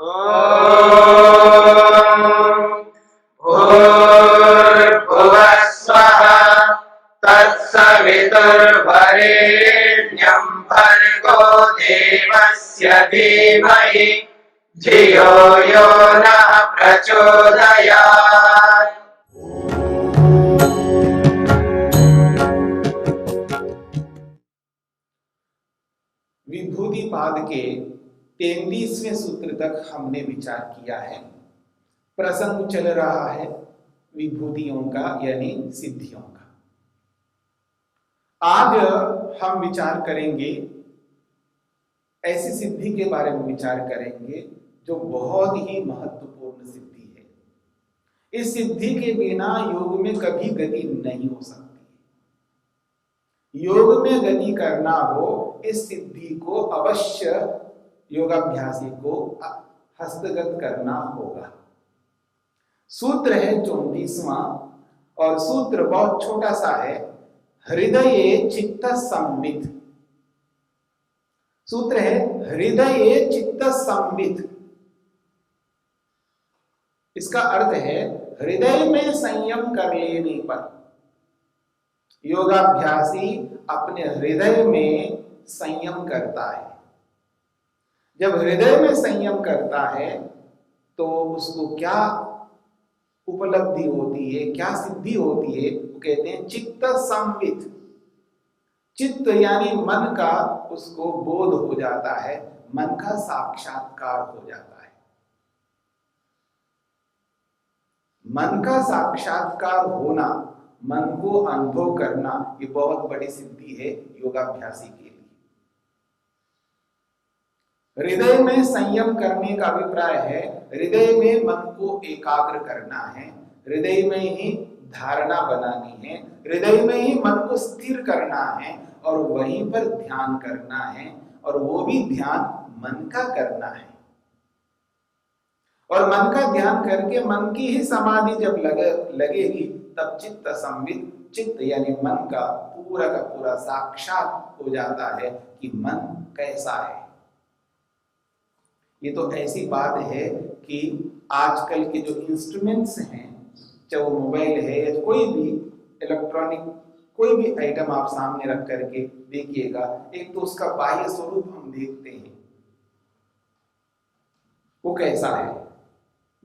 भूर्भुवः स्वः तत्सवितुर्वरेण्यं भर्गो देवस्य धीमहि धियो यो नः प्रचोदयात्। विभूति पाद के 33वें सूत्र तक हमने विचार किया है। प्रसंग चल रहा है विभूतियों का यानी सिद्धियों का। आज हम विचार करेंगे, ऐसी सिद्धि के बारे में विचार करेंगे जो बहुत ही महत्वपूर्ण सिद्धि है। इस सिद्धि के बिना योग में कभी गति नहीं हो सकती। योग में गति करना हो, इस सिद्धि को अवश्य योगाभ्यासी को हस्तगत करना होगा। सूत्र है 34वां और सूत्र बहुत छोटा सा है। हृदये चित्त संवित्। सूत्र है हृदये चित्त संवित्। इसका अर्थ है हृदय में संयम कर लेने पर योगाभ्यासी अपने हृदय में संयम करता है। जब हृदय में संयम करता है तो उसको क्या उपलब्धि होती है, क्या सिद्धि होती है? वो कहते हैं चित्त संवित्। चित्त यानी मन का उसको बोध हो जाता है, मन का साक्षात्कार हो जाता है। मन का साक्षात्कार होना, मन को अनुभव करना, ये बहुत बड़ी सिद्धि है योगाभ्यासी के लिए। हृदय में संयम करने का अभिप्राय है हृदय में मन को एकाग्र करना है, हृदय में ही धारणा बनानी है, हृदय में ही मन को स्थिर करना है और वहीं पर ध्यान करना है, और वो भी ध्यान मन का करना है। और मन का ध्यान करके मन की ही समाधि जब लगेगी तब चित्त संवित्, चित्त यानी मन का पूरा साक्षात हो जाता है कि मन कैसा है। ये तो ऐसी बात है कि आजकल के जो इंस्ट्रूमेंट्स हैं, चाहे वो मोबाइल है या कोई भी इलेक्ट्रॉनिक कोई भी आइटम आप सामने रख करके देखिएगा, एक तो उसका बाह्य स्वरूप हम देखते हैं वो कैसा है,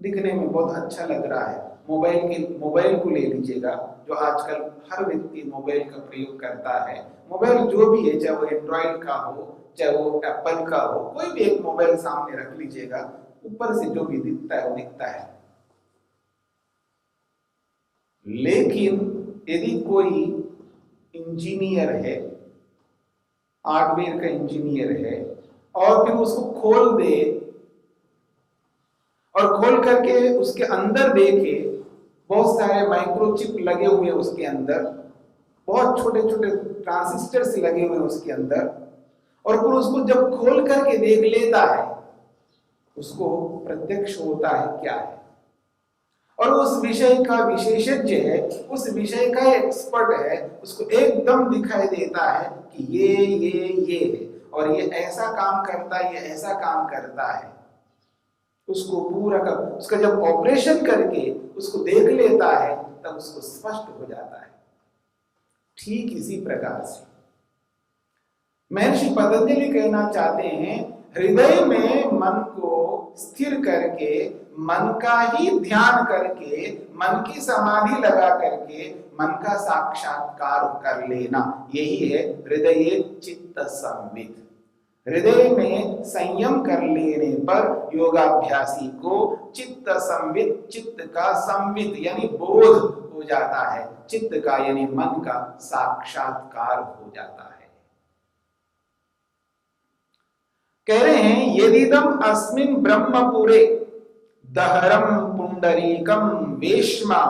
दिखने में बहुत अच्छा लग रहा है। मोबाइल को ले लीजिएगा, जो आजकल हर व्यक्ति मोबाइल का प्रयोग करता है। मोबाइल जो भी है, चाहे वो एंड्रॉइड का हो चाहे वो एप्पल का हो, कोई भी एक मोबाइल सामने रख लीजिएगा, ऊपर से जो भी दिखता है वो दिखता है। लेकिन यदि कोई इंजीनियर है, हार्डवेयर का इंजीनियर है, और फिर उसको खोल दे और खोल करके उसके अंदर देखे, बहुत सारे माइक्रोचिप लगे हुए उसके अंदर, बहुत छोटे छोटे ट्रांजिस्टर्स लगे हुए उसके अंदर, और फिर उसको जब खोल करके देख लेता है, उसको प्रत्यक्ष होता है क्या है, और उस विषय का विशेषज्ञ है, उस विषय का एक्सपर्ट है, उसको एकदम दिखाई देता है कि ये है, और ये ऐसा काम करता है, ये ऐसा काम करता है। उसको पूरा का उसका जब ऑपरेशन करके उसको देख लेता है तब उसको स्पष्ट हो जाता है। ठीक इसी प्रकार से महर्षि पतंजलि कहना चाहते हैं, हृदय में मन को स्थिर करके, मन का ही ध्यान करके, मन की समाधि लगा करके मन का साक्षात्कार कर लेना, यही है हृदय चित्त संवित्। हृदय में संयम कर लेने पर योगाभ्यासी को चित्त संवित्, चित्त का संवित् यानी बोध हो जाता है, चित्त का यानी मन का साक्षात्कार हो जाता है। कह रहे हैं यदिदम अस्मिन् ब्रह्मपुरे दहरम पुंडरीकम वेश्मा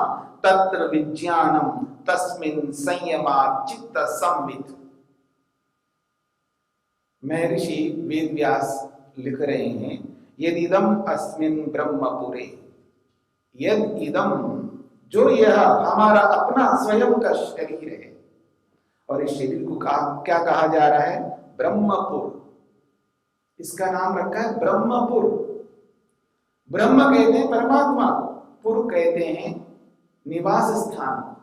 तत्र विज्ञानम तस्मिन् संयमात् चित्त संवित्। महर्षि वेदव्यास लिख रहे हैं, यदिदम अस्मिन् ब्रह्मपुरे, यद इदम जो यह हमारा अपना स्वयं का शरीर है, और इस शरीर को क्या कहा जा रहा है? ब्रह्मपुर। इसका नाम रखा है ब्रह्मपुर। ब्रह्म कहते हैं परमात्मा को, पुर कहते हैं निवास स्थान।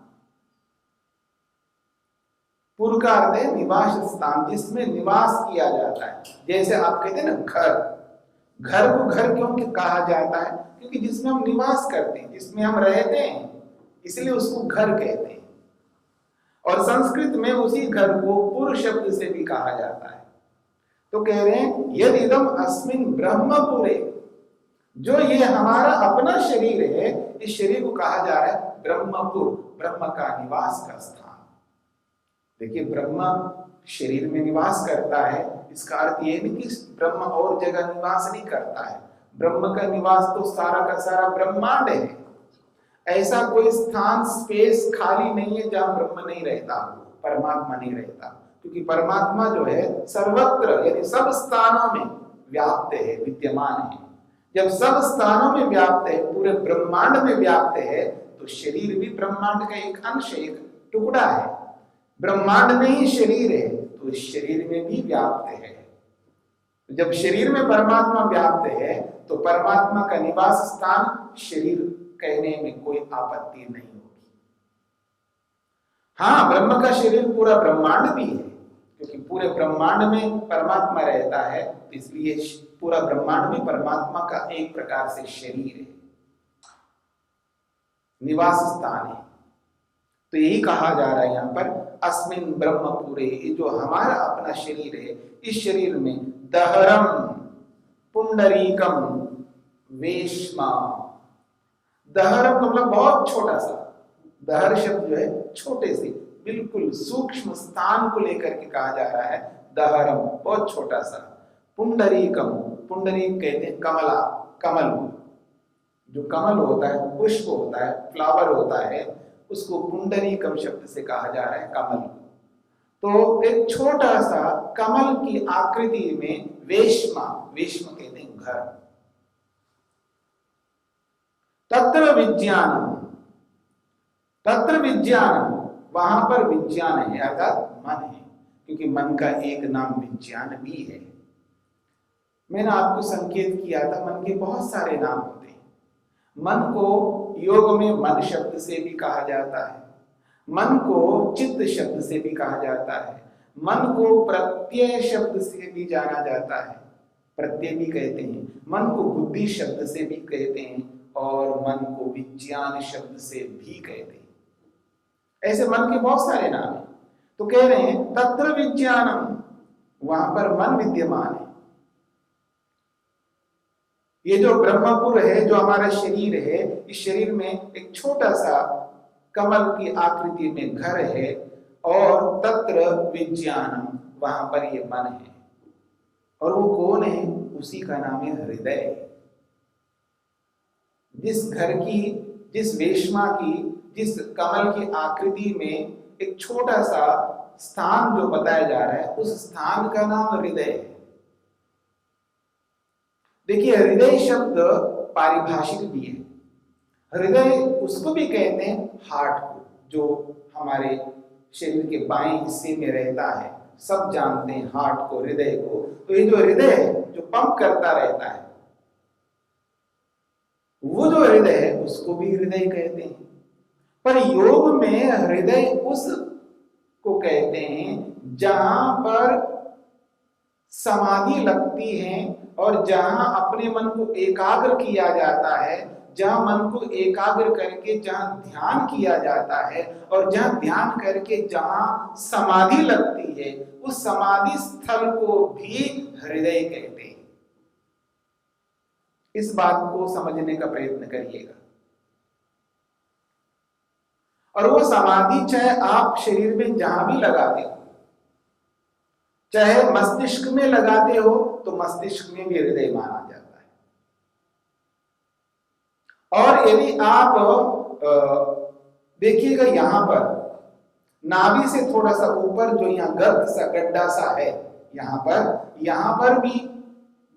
पुर का अर्थ है निवास स्थान, जिसमें निवास किया जाता है। जैसे आप कहते हैं ना घर, घर को घर क्यों कहा जाता है? क्योंकि जिसमें हम निवास करते हैं, जिसमें हम रहते हैं, इसलिए उसको घर कहते हैं। और संस्कृत में उसी घर को पुर शब्द से भी कहा जाता है। तो कह रहे हैं यदि इदम अस्मिन ब्रह्मपुरे, जो ये हमारा अपना शरीर है, इस शरीर को कहा जा रहा है ब्रह्मपुर, ब्रह्म का निवास का स्थान। देखिए ब्रह्म शरीर में निवास करता है, इसका अर्थ ये नहीं कि ब्रह्म और जगह निवास नहीं करता है। ब्रह्म का निवास तो सारा का सारा ब्रह्मांड है। ऐसा कोई स्थान स्पेस खाली नहीं है जहां ब्रह्म नहीं रहता, परमात्मा नहीं रहता। क्योंकि परमात्मा जो है सर्वत्र यानी सब स्थानों में व्याप्त है, विद्यमान है। जब सब स्थानों में व्याप्त है, पूरे ब्रह्मांड में व्याप्त है, तो शरीर भी ब्रह्मांड का एक अंश, एक टुकड़ा है। ब्रह्मांड में ही शरीर है, तो इस शरीर में भी व्याप्त है। जब शरीर में परमात्मा व्याप्त है, तो परमात्मा का निवास स्थान शरीर कहने में कोई आपत्ति नहीं होगी। हाँ, ब्रह्म का शरीर पूरा ब्रह्मांड भी है, क्योंकि पूरे ब्रह्मांड में परमात्मा रहता है, इसलिए पूरा ब्रह्मांड भी परमात्मा का एक प्रकार से शरीर है, निवास स्थान है। तो यही कहा जा रहा है यहाँ पर अस्मिन ब्रह्मपुरे, जो हमारा अपना शरीर है, इस शरीर में दहरम पुंडरीकम वेश्मा। दहरम का मतलब बहुत छोटा सा, दहर शब्द जो है छोटे से बिल्कुल सूक्ष्म स्थान को लेकर के कहा जा रहा है दहरम, बहुत छोटा सा। पुंडरीकम, पुंडरीक कहते हैं कमला, कमल, जो कमल होता है, पुष्प होता है, फ्लावर होता है, उसको पुंडरीकम शब्द से कहा जा रहा है कमल। तो एक छोटा सा कमल की आकृति में वेश्मा, वेश्म कहते हैं घर। तत्र विज्ञानम, तत्र विज्ञानम, वहां पर विज्ञान है, अर्थात मन है, क्योंकि मन का एक नाम विज्ञान भी है। मैंने आपको संकेत किया था मन के बहुत सारे नाम होते हैं। मन को योग में मन शब्द से भी कहा जाता है, मन को चित्त शब्द से भी कहा जाता है, मन को प्रत्यय शब्द से भी जाना जाता है, प्रत्यय भी कहते हैं, मन को बुद्धि शब्द से भी कहते हैं, और मन को विज्ञान शब्द से भी कहते हैं। ऐसे मन के बहुत सारे नाम हैं। तो कह रहे हैं तत्र विज्ञानम, वहां पर मन विद्यमान है। ये जो ब्रह्मपुर है, जो हमारा शरीर है, इस शरीर में एक छोटा सा कमल की आकृति में घर है, और तत्र विज्ञानम, वहां पर ये मन है। और वो कौन है? उसी का नाम है हृदय। जिस घर की, जिस वेश्मा की, जिस कमल की आकृति में एक छोटा सा स्थान जो बताया जा रहा है, उस स्थान का नाम हृदय है। देखिए हृदय शब्द पारिभाषिक भी है। हृदय उसको भी कहते हैं हार्ट को, जो हमारे शरीर के बाएं हिस्से में रहता है। सब जानते हैं हार्ट को, हृदय को। तो ये जो हृदय है, जो पंप करता रहता है, वो जो हृदय है उसको भी हृदय कहते हैं। पर योग में हृदय उस को कहते हैं जहां पर समाधि लगती है, और जहां अपने मन को एकाग्र किया जाता है, जहां मन को एकाग्र करके जहां ध्यान किया जाता है, और जहां ध्यान करके जहां समाधि लगती है, उस समाधि स्थल को भी हृदय कहते हैं। इस बात को समझने का प्रयत्न करिएगा। और वो समाधि चाहे आप शरीर में जहां भी लगाते हो, चाहे मस्तिष्क में लगाते हो, तो मस्तिष्क में भी हृदय माना जाता है। और यदि आप देखिएगा यहां पर नाभि से थोड़ा सा ऊपर जो यहाँ गर्त सा गड्ढा सा है, यहाँ पर भी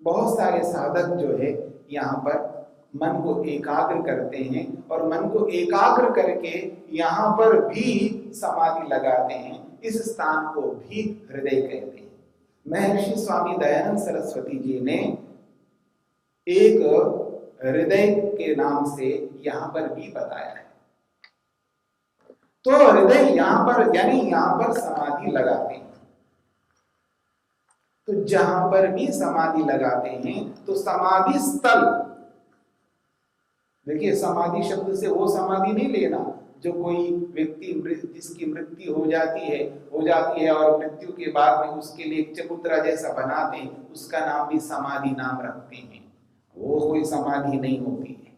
बहुत सारे साधक जो है यहाँ पर मन को एकाग्र करते हैं, और मन को एकाग्र करके यहाँ पर भी समाधि लगाते हैं। इस स्थान को भी हृदय कहते हैं। महर्षि स्वामी दयानंद सरस्वती जी ने एक हृदय के नाम से यहां पर भी बताया है। तो हृदय यहां पर यानी यहां पर समाधि लगाते हैं। तो जहां पर भी समाधि लगाते हैं तो समाधि स्थल, देखिए समाधि शब्द से वो समाधि नहीं लेना जो कोई व्यक्ति जिसकी मृत्यु हो जाती है और मृत्यु के बाद में उसके लिए एक चबूतरा जैसा बनाते हैं, उसका नाम भी समाधि नाम रखते हैं, वो कोई समाधि नहीं होती है।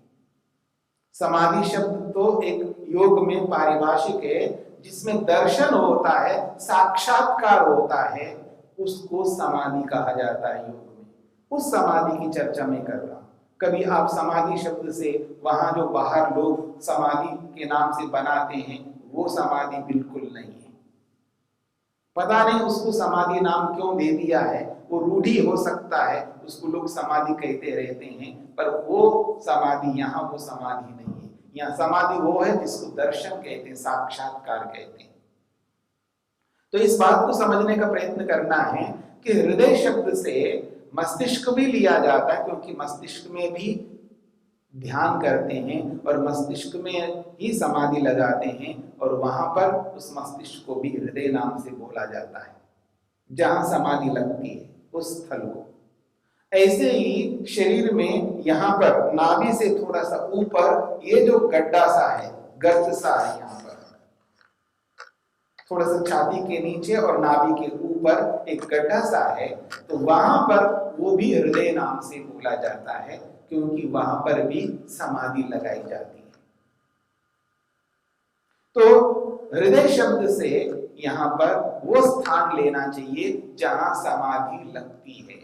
समाधि शब्द तो एक योग में पारिभाषिक है, जिसमें दर्शन होता है, साक्षात्कार होता है, उसको समाधि कहा जाता है योग में। उस समाधि की चर्चा मैं कर रहा हूं। कभी आप समाधि शब्द से वहां जो बाहर लोग समाधि के नाम से बनाते हैं वो समाधि बिल्कुल नहीं है। पता नहीं उसको समाधि नाम क्यों दे दिया है, वो रूढ़ी हो सकता है, उसको लोग समाधि कहते रहते हैं, पर वो समाधि यहाँ वो समाधि नहीं है। यहाँ समाधि वो है जिसको दर्शन कहते हैं, साक्षात्कार कहते हैं। तो इस बात को समझने का प्रयत्न करना है कि हृदय शब्द से मस्तिष्क भी लिया जाता है, क्योंकि मस्तिष्क में भी ध्यान करते हैं और मस्तिष्क में ही समाधि लगाते हैं, और वहां पर उस मस्तिष्क को भी हृदय नाम से बोला जाता है, जहां समाधि लगती है उस स्थल को। ऐसे ही शरीर में यहाँ पर नाभि से थोड़ा सा ऊपर ये जो गड्ढा सा है, गर्त सा है, यहाँ पर थोड़ा सा छाती के नीचे और नाभि के ऊपर एक गड्ढा सा है, तो वहां पर वो भी हृदय नाम से बोला जाता है, क्योंकि वहां पर भी समाधि लगाई जाती है। तो हृदय शब्द से यहां पर वो स्थान लेना चाहिए जहां समाधि लगती है।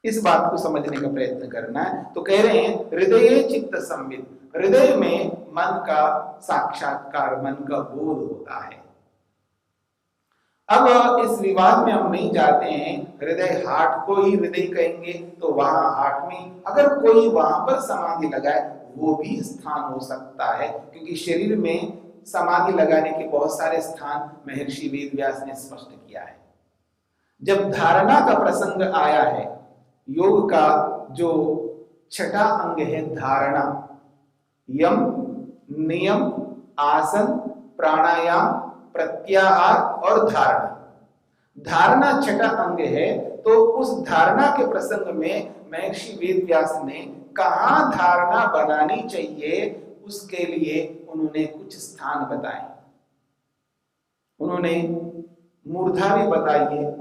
इस बात को समझने का प्रयत्न करना है। तो कह रहे हैं हृदय चित्त संविद, हृदय में मन का साक्षात्कार, मन का बोध होता है। अब इस विवाद में हम नहीं जाते हैं, हृदय हार्ट को ही हृदय कहेंगे तो वहां हार्ट में अगर कोई वहां पर समाधि लगाए वो भी स्थान हो सकता है, क्योंकि शरीर में समाधि लगाने के बहुत सारे स्थान महर्षि वेदव्यास ने स्पष्ट किया है। जब धारणा का प्रसंग आया है, योग का जो छठा अंग है धारणा, यम, नियम, आसन, प्राणायाम, प्रत्याहार और धारणा। धारणा छठा अंग है, तो उस धारणा के प्रसंग में महर्षि वेदव्यास ने कहां धारणा बनानी चाहिए उसके लिए उन्होंने कुछ स्थान बताए। उन्होंने मूर्धा भी बताई है,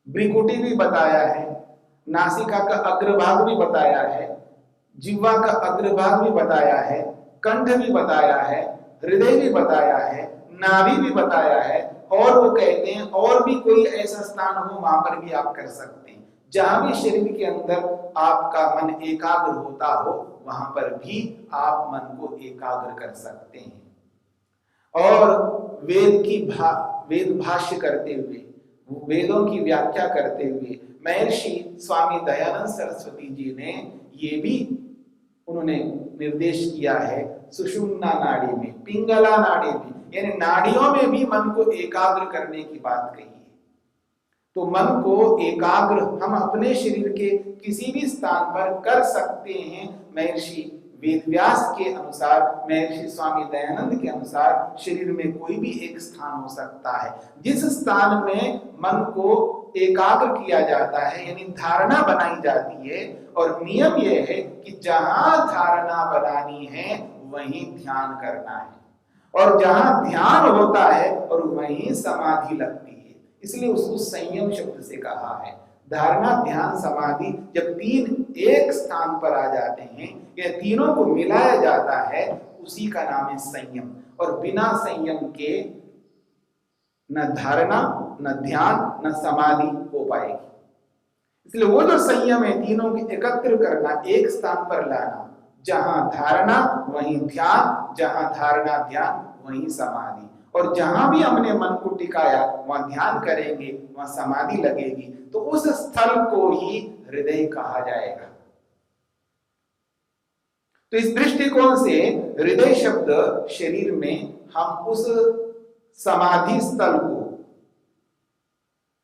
भ्रिकुटी भी बताया है, नासिका का अग्रभाग भी बताया है, जिह्वा का अग्रभाग भी बताया है, कंठ भी बताया है, हृदय भी बताया है, नाभि भी बताया है, और वो कहते हैं और भी कोई ऐसा स्थान हो वहां पर भी आप कर सकते हैं। जहां भी शरीर के अंदर आपका मन एकाग्र होता हो वहां पर भी आप मन को एकाग्र कर सकते हैं। और वेद भाष्य करते हुए, वेदों की व्याख्या करते हुए महर्षि स्वामी दयानंद सरस्वती जी ने ये भी उन्होंने निर्देश किया है, सुषुम्ना नाड़ी में, पिंगला नाड़ी में, यानी नाड़ियों में भी मन को एकाग्र करने की बात कही है। तो मन को एकाग्र हम अपने शरीर के किसी भी स्थान पर कर सकते हैं। महर्षि वेदव्यास के अनुसार, महर्षि स्वामी दयानंद के अनुसार शरीर में कोई भी एक स्थान हो सकता है जिस स्थान में मन को एकाग्र किया जाता है, यानी धारणा बनाई जाती है। और नियम यह है कि जहां धारणा बनानी है वहीं ध्यान करना है, और जहां ध्यान होता है और वहीं समाधि लगती है, इसलिए उसको संयम शब्द से कहा है। धारणा, ध्यान, समाधि जब तीन एक स्थान पर आ जाते हैं, या तीनों को मिलाया जाता है, उसी का नाम है संयम। और बिना संयम के न धारणा, न ध्यान, न समाधि हो पाएगी। इसलिए वो जो संयम है, तीनों की एकत्र करना, एक स्थान पर लाना, जहां धारणा वहीं ध्यान, जहां धारणा ध्यान वहीं समाधि। और जहां भी हमने मन को टिकाया वहां ध्यान करेंगे, वहां समाधि लगेगी, तो उस स्थल को ही हृदय कहा जाएगा। तो इस दृष्टिकोण से हृदय शब्द शरीर में हम उस समाधि स्थल को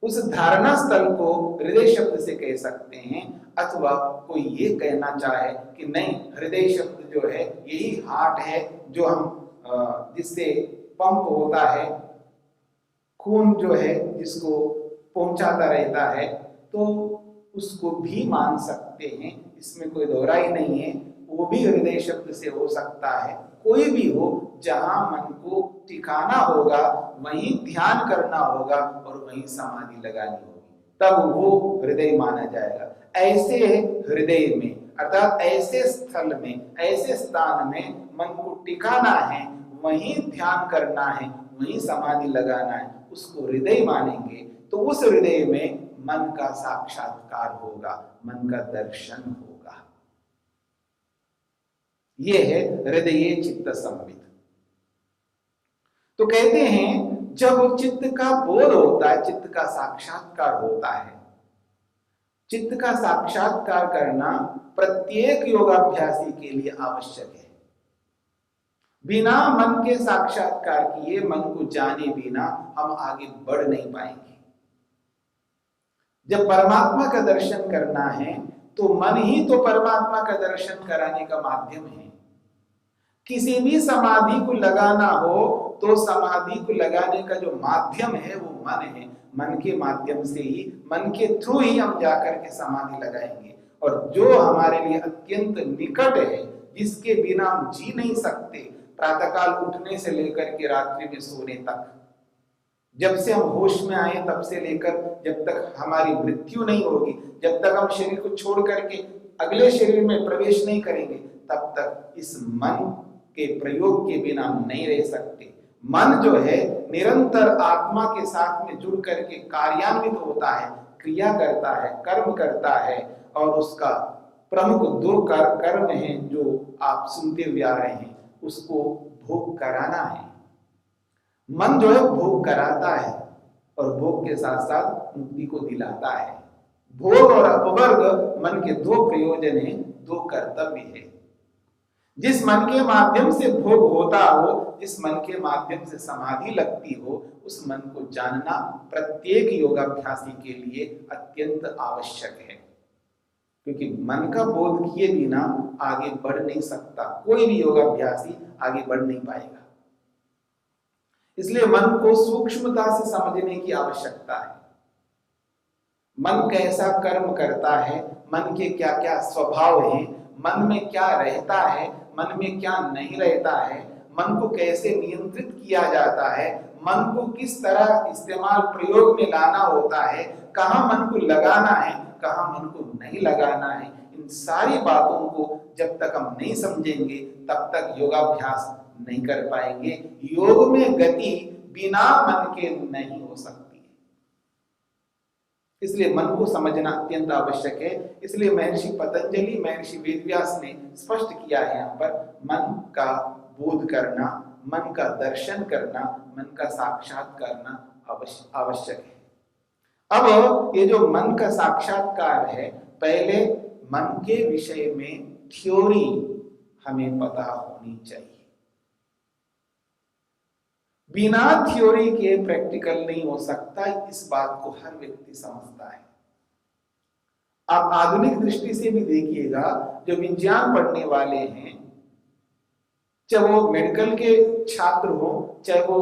उस धारणा स्थल को हृदय शब्द से कह सकते हैं, अथवा कोई ये कहना चाहे कि नहीं, हृदय शब्द जो है यही हार्ट है, जो हम जिससे पंप होता है, खून जो है जिसको पहुंचाता रहता है, तो उसको भी मान सकते हैं, इसमें कोई दोहराई नहीं है। वो भी हृदय शब्द से हो सकता है। कोई भी हो, जहां मन को टिकाना होगा, वहीं ध्यान करना होगा और वहीं समाधि लगानी होगी, तब वो हृदय माना जाएगा। ऐसे हृदय में, अर्थात ऐसे स्थल में, ऐसे स्थान में मन को टिकाना है, वहीं ध्यान करना है, वहीं समाधि लगाना है, उसको हृदय मानेंगे। तो उस हृदय में मन का साक्षात्कार होगा, मन का दर्शन होगा। यह है हृदय चित्त संवित। तो कहते हैं जब चित्त का बोध होता है, चित्त का साक्षात्कार होता है। चित्त का साक्षात्कार करना प्रत्येक योगाभ्यासी के लिए आवश्यक है। बिना मन के साक्षात्कार किए, मन को जाने बिना हम आगे बढ़ नहीं पाएंगे। जब परमात्मा का दर्शन करना है तो मन ही तो परमात्मा का दर्शन कराने का माध्यम है। किसी भी समाधि को लगाना हो तो समाधि को लगाने का जो माध्यम है वो मन है। मन के माध्यम से ही, मन के थ्रू ही हम जाकर के समाधि लगाएंगे। और जो हमारे लिए अत्यंत निकट है, जिसके बिना हम जी नहीं सकते, प्रातःकाल उठने से लेकर के रात्रि में सोने तक, जब से हम होश में आए तब से लेकर जब तक हमारी मृत्यु नहीं होगी, जब तक हम शरीर को छोड़ करके अगले शरीर में प्रवेश नहीं करेंगे, तब तक इस मन के प्रयोग के बिना हम नहीं रह सकते। मन जो है निरंतर आत्मा के साथ में जुड़ करके कार्यान्वित होता है, क्रिया करता है, कर्म करता है। और उसका प्रमुख दो कर्म हैं जो आप सुनते हुए आ रहे हैं, उसको भोग कराना है। मन जो है भोग कराता है और भोग के साथ साथ मुक्ति को दिलाता है। भोग और अपवर्ग मन के दो प्रयोजन हैं, दो कर्तव्य है। जिस मन के माध्यम से भोग होता हो, जिस मन के माध्यम से समाधि लगती हो, उस मन को जानना प्रत्येक योगाभ्यासी के लिए अत्यंत आवश्यक है। क्योंकि मन का बोध किए बिना आगे बढ़ नहीं सकता, कोई भी योगाभ्यासी आगे बढ़ नहीं पाएगा। इसलिए मन को सूक्ष्मता से समझने की आवश्यकता है। मन कैसा कर्म करता है, मन के क्या क्या स्वभाव हैं, मन में क्या रहता है, मन में क्या नहीं रहता है, मन को कैसे नियंत्रित किया जाता है, मन को किस तरह इस्तेमाल प्रयोग में लाना होता है, कहाँ मन को लगाना है, कहाँ मन को नहीं लगाना है, इन सारी बातों को जब तक हम नहीं समझेंगे तब तक योगाभ्यास नहीं कर पाएंगे। योग में गति बिना मन के नहीं हो सकती है। इसलिए मन को समझना अत्यंत आवश्यक है। इसलिए महर्षि पतंजलि, महर्षि वेदव्यास ने स्पष्ट किया है यहाँ पर, मन का बोध करना, मन का दर्शन करना, मन का साक्षात करना आवश्यक है। अब ये जो मन का साक्षात्कार है, पहले मन के विषय में थ्योरी हमें पता होनी चाहिए। बिना थ्योरी के प्रैक्टिकल नहीं हो सकता, इस बात को हर व्यक्ति समझता है। आप आधुनिक दृष्टि से भी देखिएगा, जो विज्ञान पढ़ने वाले हैं, चाहे वो मेडिकल के छात्र हो, चाहे वो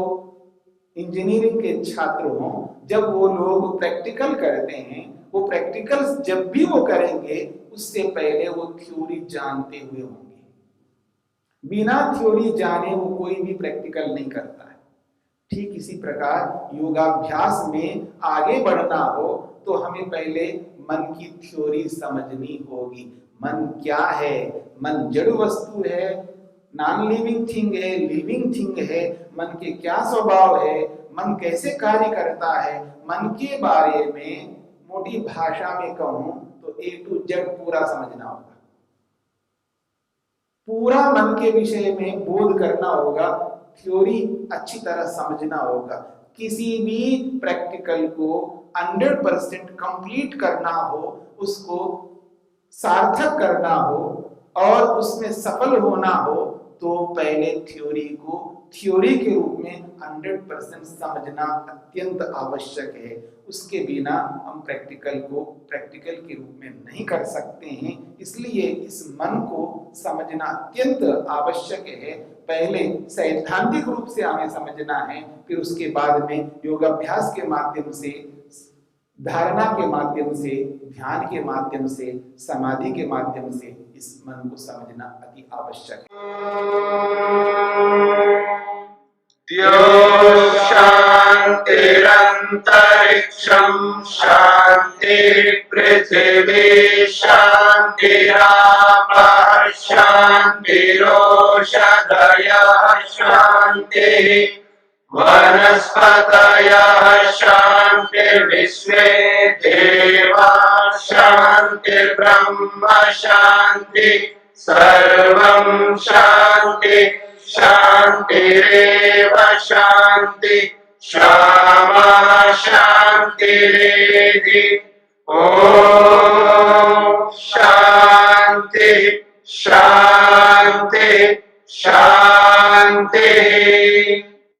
इंजीनियरिंग के छात्र हो, जब वो लोग प्रैक्टिकल करते हैं, वो प्रैक्टिकल जब भी वो करेंगे उससे पहले वो थ्योरी जानते हुए होंगे। बिना थ्योरी जाने वो कोई भी प्रैक्टिकल नहीं करता है। ठीक इसी प्रकार योगाभ्यास में आगे बढ़ना हो तो हमें पहले मन की थ्योरी समझनी होगी। मन क्या है? मन जड़ वस्तु है, नॉन लिविंग थिंग है, लिविंग थिंग है? मन के क्या स्वभाव है? मन कैसे कार्य करता है? मन के बारे में मोटी भाषा में कहूं तो A to Z पूरा समझना होगा, पूरा मन के विषय में बोध करना होगा, थ्योरी अच्छी तरह समझना होगा। किसी भी प्रैक्टिकल को 100% कंप्लीट करना हो, उसको सार्थक करना हो और उसमें सफल होना हो, तो पहले थ्योरी को थ्योरी के रूप में 100% समझना अत्यंत आवश्यक है। उसके बिना हम प्रैक्टिकल को प्रैक्टिकल के रूप में नहीं कर सकते हैं। इसलिए इस मन को समझना अत्यंत आवश्यक है। पहले सैद्धांतिक रूप से हमें समझना है, फिर उसके बाद में योगाभ्यास के माध्यम से, धारणा के माध्यम से, ध्यान के माध्यम से, समाधि के माध्यम से इस मन को समझना अति आवश्यक है। शान्तिरन्तरिक्षं शान्ति पृथिवी शान्तिरापः शान्तिरोषधयः शान्तिः वनस्पतयः शान्तिर्विश्वे देवाः शान्तिर्ब्रह्म शान्ति सर्वं शान्ति शान्तिरेव शान्ति क्षमा शान्तिरेधि ॐ शान्ति शान्ति शान्तिः।